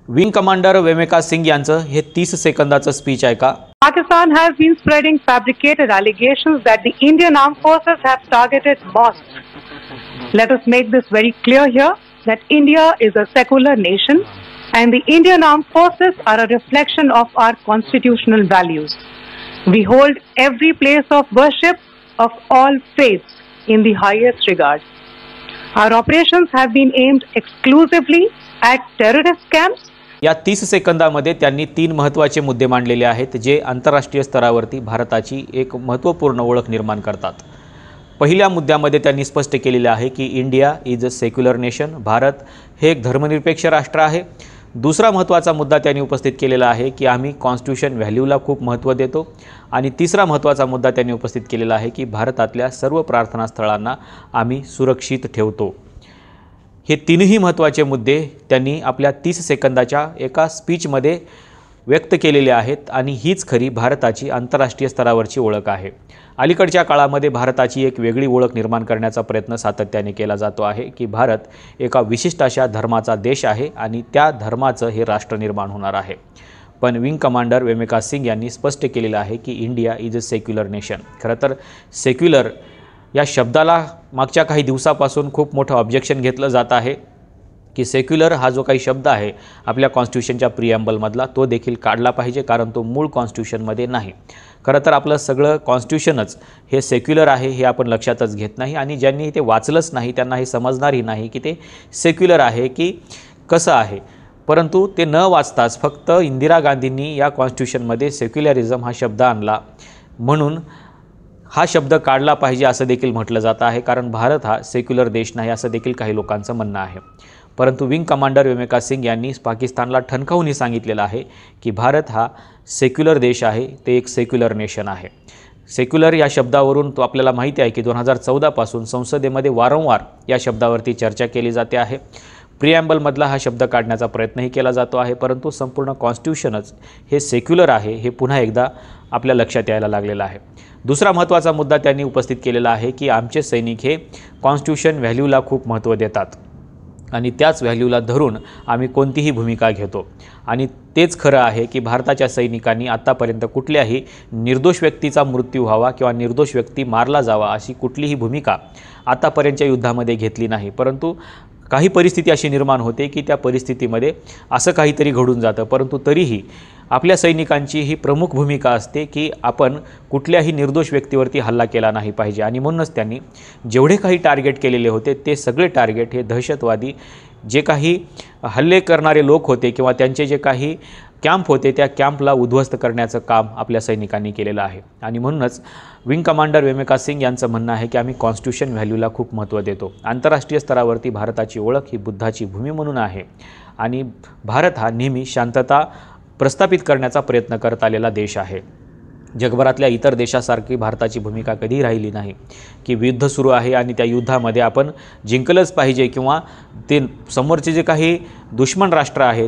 Wing commander वेमेका Singh यांचं हे 30 सेकंदाचं speech आहे का? Pakistan has been spreading fabricated allegations that the Indian armed forces have targeted mosques. Let us make this very clear here that India is a secular nation and the Indian armed forces are a reflection of our constitutional values. We hold every place of worship of all faiths in the highest regard. Our operations have been aimed exclusively at terrorist camps. या 30 सेकंदामध्ये त्यांनी 3 महत्त्वाचे मुद्दे मांडलेले आहेत जे आंतरराष्ट्रीय स्तरावरती भारताची एक महत्त्वपूर्ण ओळख निर्माण करतात। पहिल्या मुद्द्यामध्ये त्यांनी स्पष्ट केलेले आहे की India is a secular nation, Bharat हे एक धर्मनिरपेक्ष राष्ट्र आहे। दुसरा महत्त्वाचा मुद्दा त्यांनी उपस्थित केलेला आहे की आम्ही कॉन्स्टिट्यूशन व्हॅल्यूला खूप महत्त्व देतो आणि तिसरा महत्त्वाचा मुद्दा त्यांनी उपस्थित केलेला आहे की भारतातल्या सर्व प्रार्थना स्थळांना आम्ही सुरक्षित ठेवतो। हे तीनही महत्त्वाचे मुद्दे त्यांनी आपल्या 30 सेकंदाच्या एका स्पीचमध्ये व्यक्त केलेले आहेत आणि हीच खरी भारताची आंतरराष्ट्रीय स्तरावरची ओळख आहे। अलीकडच्या काळामध्ये भारताची एक वेगळी ओळख निर्माण करण्याचा प्रयत्न सातत्याने केला जातो आहे की भारत एका विशिष्ट अशा धर्माचा देश आहे आणि त्या धर्माचं हे राष्ट्र निर्माण होणार आहे। पण विंग कमांडर वेमेका सिंग यांनी स्पष्ट केलेलं आहे की India is a secular nation. खरं तर सेक्युलर या शब्दाला मागच्या काही दिवसापासून खूप मोठं ऑब्जेक्शन घेतलं जात आहे की सेक्युलर हा जो काही शब्द आहे आपल्या कॉन्स्टिट्यूशनच्या प्रिॲम्बलमधला तो देखील काढला पाहिजे, कारण तो मूळ कॉन्स्टिट्यूशनमध्ये नाही। खरं तर आपलं सगळं कॉन्स्टिट्यूशनच हे सेक्युलर आहे हे आपण लक्षातच घेत नाही आणि ज्यांनी ते वाचलंच नाही त्यांना हे समजणारही नाही की ते सेक्युलर आहे की कसं आहे। परंतु ते न वाचताच फक्त इंदिरा गांधींनी या कॉन्स्टिट्यूशनमध्ये सेक्युलरिझम हा शब्द आणला म्हणून हा शब्द काढला पाहिजे असं देखील म्हटलं जातं आहे, कारण भारत हा सेक्युलर देश नाही असं देखील काही लोकांचं म्हणणं आहे। परंतु विंग कमांडर वेमेका सिंग यांनी पाकिस्तानला ठणकावून सांगितलेलं आहे की भारत हा सेक्युलर देश आहे, ते एक सेक्युलर नेशन आहे। सेक्युलर या शब्दावरून तो आपल्याला माहिती आहे की 2014 पासून संसदेमध्ये वारंवार या शब्दावरती चर्चा केली जाते आहे। प्रिॲम्बलमधला हा शब्द काढण्याचा प्रयत्नही केला जातो आहे, परंतु संपूर्ण कॉन्स्टिट्यूशनच हे सेक्युलर आहे हे पुन्हा एकदा आपल्या लक्षात यायला लागलेलं आहे। दुसरा महत्त्वाचा मुद्दा त्यांनी उपस्थित केलेला आहे की आमचे सैनिक हे कॉन्स्टिट्यूशन व्हॅल्यूला खूप महत्त्व देतात आणि त्याच व्हॅल्यूला धरून आम्ही कोणतीही भूमिका घेतो आणि तेच खरं आहे की भारताच्या सैनिकांनी आत्तापर्यंत कुठल्याही निर्दोष व्यक्तीचा मृत्यू व्हावा किंवा निर्दोष व्यक्ती मारला जावा अशी कुठलीही भूमिका आतापर्यंतच्या युद्धामध्ये घेतली नाही। परंतु काही परिस्थिती अशी निर्माण होते की त्या परिस्थितीमध्ये असं काहीतरी घडून जातं, परंतु तरीही आपल्या सैनिकांची ही प्रमुख भूमिका असते की आपण कुठल्याही निर्दोष व्यक्तीवरती हल्ला केला नाही पाहिजे आणि म्हणूनच त्यांनी जेवढे काही टार्गेट केलेले होते ते सगळे टार्गेट हे दहशतवादी जे काही हल्ले करणारे लोक होते किंवा त्यांचे जे काही कॅम्प होते त्या कॅम्पला उद्ध्वस्त करण्याचं काम आपल्या सैनिकांनी केलेलं आहे। आणि म्हणूनच विंग कमांडर वेमेका सिंग यांचं म्हणणं आहे की आम्ही कॉन्स्टिट्यूशन व्हॅल्यूला खूप महत्त्व देतो। आंतरराष्ट्रीय स्तरावरती भारताची ओळख ही बुद्धाची भूमी म्हणून आहे आणि भारत हा नेहमी शांतता प्रस्थापित करण्याचा प्रयत्न करत आलेला देश आहे। जगभरातल्या इतर देशासारखी भारताची भूमिका कधीही राहिली नाही की युद्ध सुरू आहे आणि त्या युद्धामध्ये आपण जिंकलंच पाहिजे किंवा ते समोरचे जे काही दुश्मन राष्ट्र आहे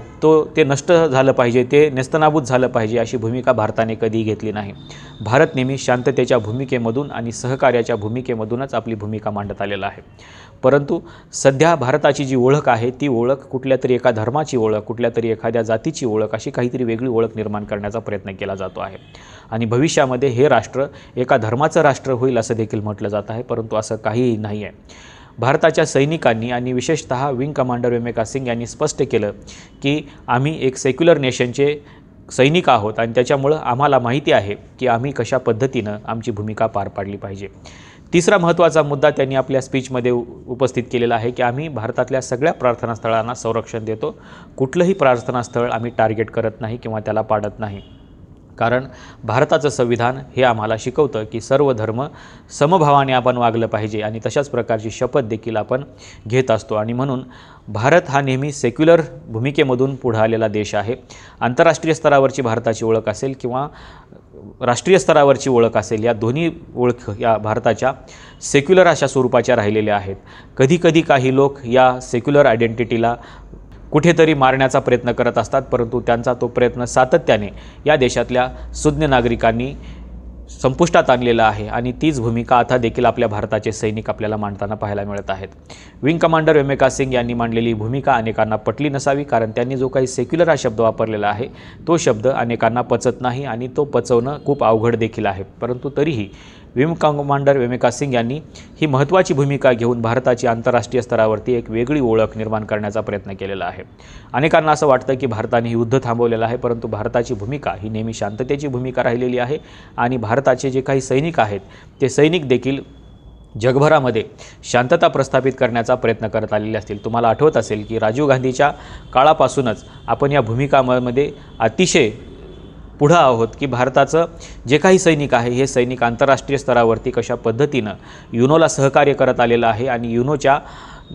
ते नष्ट झालं पाहिजे, ते नेस्तनाबूत झालं पाहिजे अशी भूमिका भारताने कधीही घेतली नाही। भारत नेहमी शांततेच्या भूमिकेमधून आणि सहकार्याच्या भूमिकेमधूनच आपली भूमिका मांडत आलेला आहे। परंतु सध्या भारताची जी ओळख आहे ती ओळख कुठल्यातरी एका धर्माची ओळख, कुठल्यातरी एखाद्या जातीची ओळख अशी काहीतरी वेगळी ओळख निर्माण करण्याचा प्रयत्न केला जातो आहे आणि भविष्यामध्ये हे राष्ट्र एका धर्माचं राष्ट्र होईल असं देखील म्हटलं जात आहे, परंतु असं काहीही नाही आहे। भारताच्या सैनिकांनी आणि विशेषतः विंग कमांडर वेमेका सिंग यांनी स्पष्ट केलं की आम्ही एक सेक्युलर नेशनचे सैनिक आहोत आणि त्याच्यामुळं आम्हाला माहिती आहे की आम्ही कशा पद्धतीनं आमची भूमिका पार पाडली पाहिजे। तिसरा महत्त्वाचा मुद्दा त्यांनी आपल्या स्पीचमध्ये उपस्थित केलेला आहे की आम्ही भारतातल्या सगळ्या प्रार्थनास्थळांना संरक्षण देतो, कुठलंही प्रार्थनास्थळ आम्ही टार्गेट करत नाही किंवा त्याला पाडत नाही, कारण भारताचं संविधान हे आम्हाला शिकवतं की सर्व धर्म समभावाने आपण वागलं पाहिजे आणि तशाच प्रकारची शपथ देखील आपण घेत असतो आणि म्हणून भारत हा नेहमी सेक्युलर भूमिकेमधून पुढे आलेला देश आहे। आंतरराष्ट्रीय स्तरावरची भारताची ओळख असेल किंवा राष्ट्रीय स्तरावरची ओळख असेल, या दोन्ही ओळख या भारताच्या सेक्युलर अशा स्वरूपाच्या राहिलेल्या आहेत। कधीकधी काही लोक या सेक्युलर आयडेंटिटीला कुठेतरी मारण्याचा प्रयत्न करत असतात, परंतु त्यांचा तो प्रयत्न सातत्याने या देशातल्या सुज्ञ नागरिकांनी संपुष्टात आणलेलं आहे आणि तीच भूमिका आता देखील आपल्या भारताचे सैनिक आपल्याला मांडताना पाहायला मिळत आहेत। विंग कमांडर व्योमिका सिंग यांनी मांडलेली भूमिका अनेकांना पटली नसावी, कारण त्यांनी जो काही सेक्युलर हा शब्द वापरलेला आहे तो शब्द अनेकांना पचत नाही आणि तो पचवणं खूप अवघड देखील आहे। परंतु तरीही विंग कमांडर व्योमिका सिंग यांनी ही महत्त्वाची भूमिका घेऊन भारताची आंतरराष्ट्रीय स्तरावरती एक वेगळी ओळख निर्माण करण्याचा प्रयत्न केलेला आहे। अनेकांना असं वाटतं की भारताने युद्ध थांबवलेलं आहे, परंतु भारताची भूमिका ही नेहमी शांततेची भूमिका राहिलेली आहे आणि भारताचे जे काही सैनिक आहेत ते सैनिक देखील जगभरामध्ये शांतता प्रस्थापित करण्याचा प्रयत्न करत आलेले असतील। तुम्हाला आठवत असेल की राजीव गांधीच्या काळापासूनच आपण या भूमिकामध्ये अतिशय पुढे आहोत की भारताचं जे काही सैनिक आहे हे सैनिक आंतरराष्ट्रीय स्तरावरती कशा पद्धतीनं युनोला सहकार्य करत आलेलं आहे आणि युनोच्या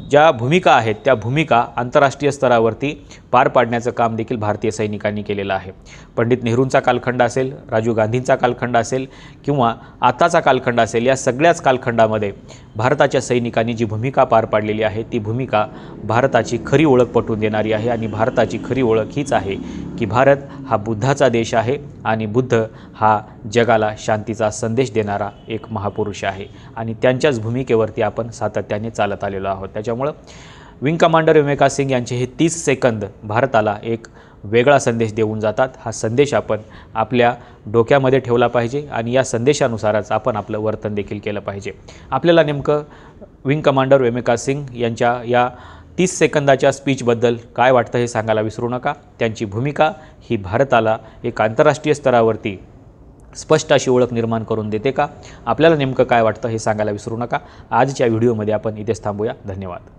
ज्या भूमिका आहेत त्या भूमिका आंतरराष्ट्रीय स्तरावरती पार पाडण्याचं काम देखील भारतीय सैनिकांनी केलेलं आहे। पंडित नेहरूंचा कालखंड असेल, राजीव गांधींचा कालखंड असेल किंवा आताचा कालखंड असेल, या सगळ्याच कालखंडामध्ये भारताच्या सैनिकांनी जी भूमिका पार पाडलेली आहे ती भूमिका भारताची खरी ओळख पटवून देणारी आहे आणि भारताची खरी ओळख हीच आहे की भारत हा बुद्धाचा देश आहे आणि बुद्ध हा जगाला शांतीचा संदेश देणारा एक महापुरुष आहे आणि त्यांच्याच भूमिकेवरती आपण सातत्याने चालत आलेलो आहोत। त्याच्यामुळं विंग कमांडर व्योमिका सिंग यांचे हे 30 सेकंद भारताला एक वेगळा संदेश देऊन जातात। हा संदेश आपण आपल्या डोक्यामध्ये ठेवला पाहिजे आणि या संदेशानुसारच आपण आपलं वर्तन देखील केलं पाहिजे। आपल्याला नेमकं विंग कमांडर व्योमिका सिंग यांच्या या 30 सेकंदाच्या स्पीचबद्दल काय वाटतं हे सांगायला विसरू नका। त्यांची भूमिका ही भारताला एक आंतरराष्ट्रीय स्तरावरती स्पष्ट अशी ओळख निर्माण करून देते का? आपल्याला नेमकं काय वाटतं हे सांगायला विसरू नका। आजच्या व्हिडिओमध्ये आपण इथेच थांबूया। धन्यवाद।